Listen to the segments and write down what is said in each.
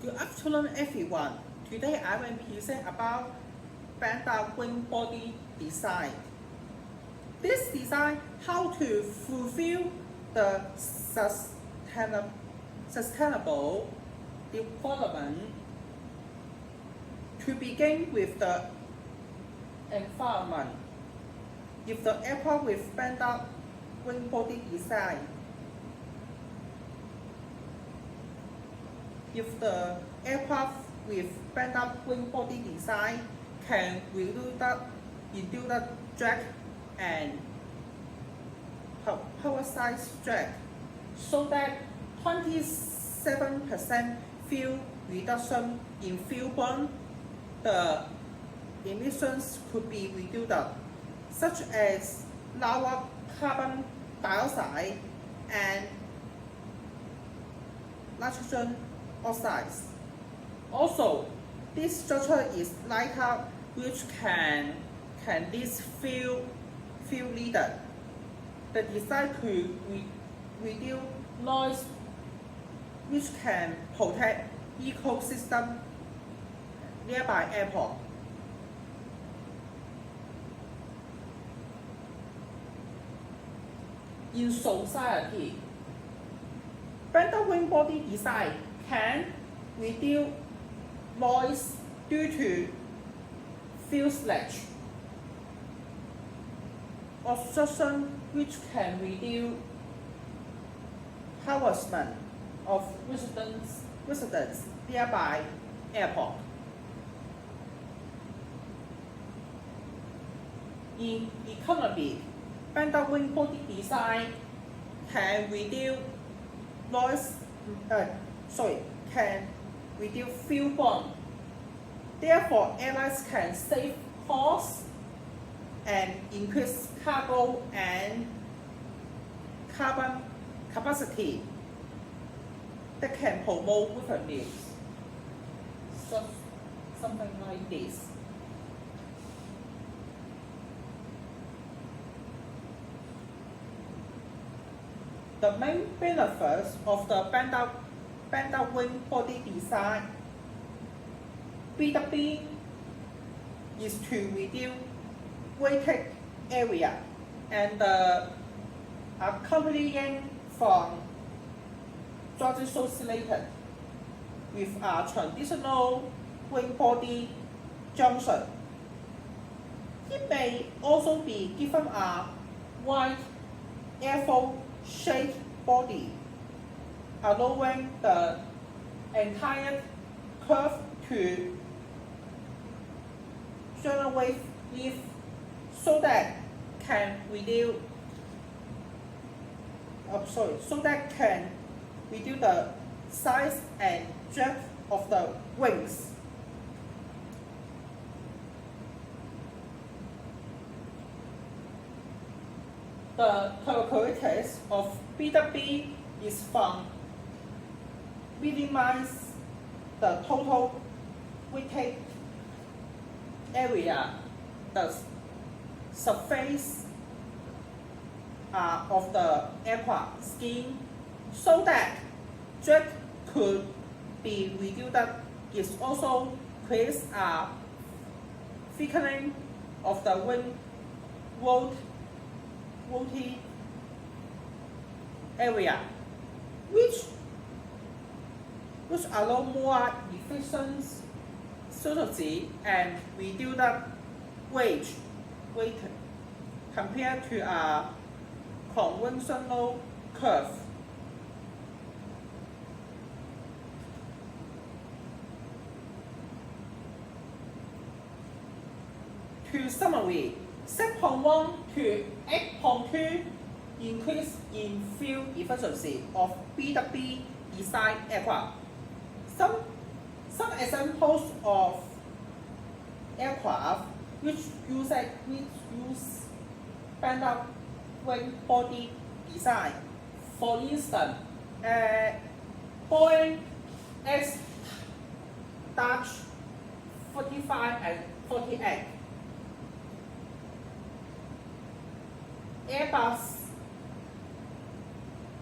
Good afternoon, everyone. Today I will present about Panda wing body design. This design how to fulfill the sustainable development. To begin with the environment. If the aircraft with Panda wing body design, if the aircraft with Panda wing body design can reduce the drag and power size drag, so that 27% fuel reduction in fuel burn, the emissions could be reduced, such as lower carbon dioxide and nitrogen oxides. Also, this structure is lighter, which can least fuel needed. The design could reduce noise, which can protect ecosystem nearby airport. In society, Panda wing body design can reduce noise due to fuselage obstruction, which can reduce harassment of residents nearby airport. In economy, Panda wing body design can reduce can reduce fuel burn. Therefore, airlines can save costs and increase cargo and carbon capacity that can promote revenues. So, something like this. The main benefits of the Panda wing body design BW is to reduce weighted area and accompanying from transition selected with a traditional wing body junction. It may also be given a wide airfoil shaped body, allowing the entire curve to generate lift, so that can reduce the size and drag of the wings. The characteristics of BW is from minimize the total weighted area, the surface of the aircraft skin, so that drag could be reduced. It also creates a thickening of the wing rotating area, which allow more efficient strategy and reduce the weight compared to a conventional curve. To summary, 6.1 to 8.2 increase in fuel efficiency of BW design aircraft. Some examples of aircraft which use Panda wing body design. For instance, Boeing X-45 and 48, Airbus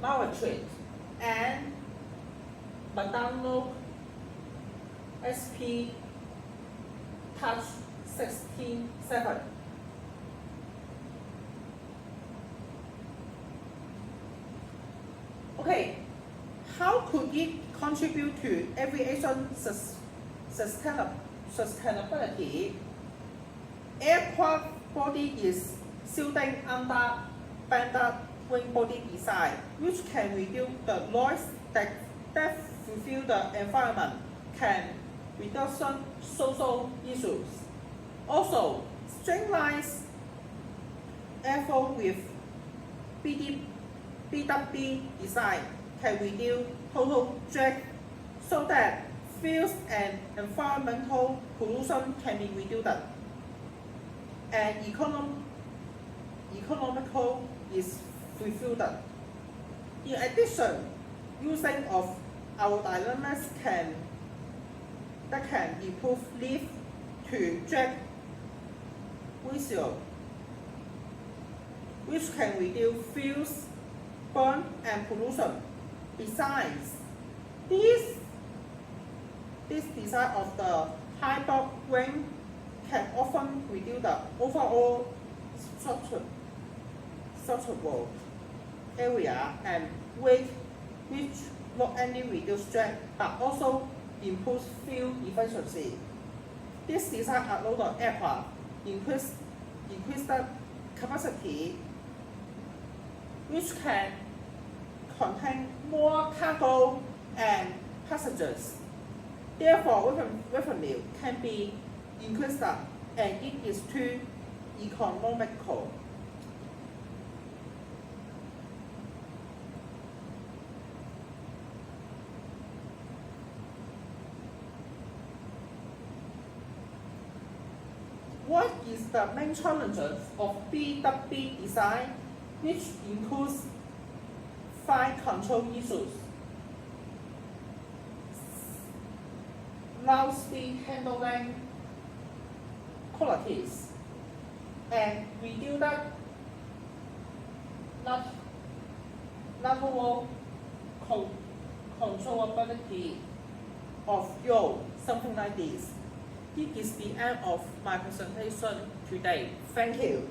Maverick and McDonnell SP Touch 16.7. Okay, how could it contribute to aviation sustainability? Aircraft body is shielding under banded wing body design, which can reduce the noise that fulfill the environment, can reduce social issues. Also, streamlines airflow with BWB design can reduce total drag so that fuels and environmental pollution can be reduced and economical is fulfilled. In addition, using of aerodynamics can improve lift to drag ratio, which can reduce fuels burn and pollution. Besides, this design of the hybrid wing can often reduce the overall structural area and weight, which not only reduce drag but also improves fuel efficiency. This design allows the aircraft increase the capacity, which can contain more cargo and passengers. Therefore, revenue can be increased and it is too economical. What is the main challenges of BWB design, which includes 5 control issues? Low speed handling qualities and reduced lateral controllability of yaw, something like this. This is the end of my presentation today. Thank you.